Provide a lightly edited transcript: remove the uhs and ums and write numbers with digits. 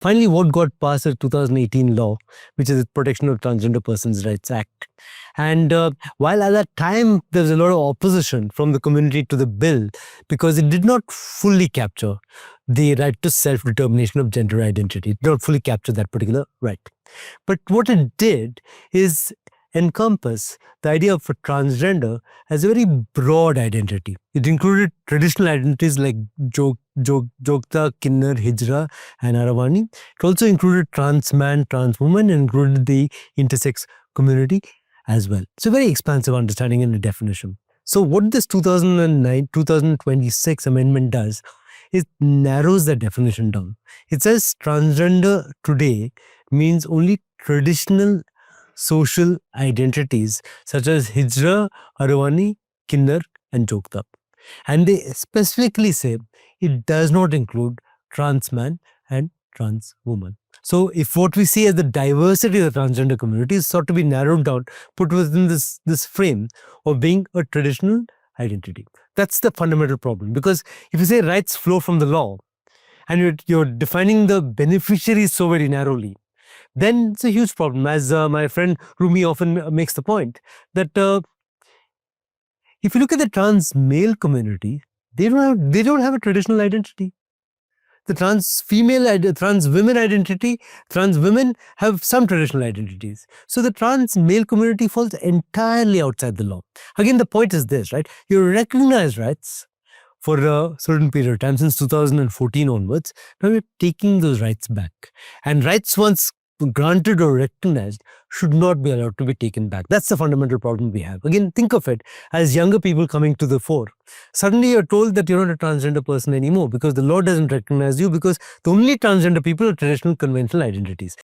Finally, what got passed is 2018 law, which is the Protection of Transgender Persons' Rights Act. And while at that time there was a lot of opposition from the community to the bill because it did not fully capture the right to self-determination of gender identity. It did not fully capture that particular right. But what it did is encompass the idea of a transgender as a very broad identity. It included traditional identities like Jogta, Kinnar, Hijra, and Aravani. It also included trans man, trans woman, and included the intersex community as well. It's a very expansive understanding and a definition. So what this 2026 amendment does is narrows the definition down. It says transgender today means only traditional social identities such as Hijra, Aravani, Kinnar, and Jogta. And they specifically say it does not include trans man and trans woman. So if what we see as the diversity of the transgender community is sought to be narrowed down, put within this frame of being a traditional identity. That's the fundamental problem. Because if you say rights flow from the law, and you're defining the beneficiaries so very narrowly, then it's a huge problem. As my friend Rumi often makes the point, that if you look at the trans male community, they don't have a traditional identity. The trans women identity, trans women have some traditional identities. So the trans male community falls entirely outside the law. Again, the point is this, right? You recognize rights for a certain period of time, since 2014 onwards. Now we're taking those rights back. And rights once granted or recognized should not be allowed to be taken back. That's the fundamental problem we have. Again, think of it as younger people coming to the fore. Suddenly you're told that you're not a transgender person anymore because the law doesn't recognize you, because the only transgender people are traditional conventional identities.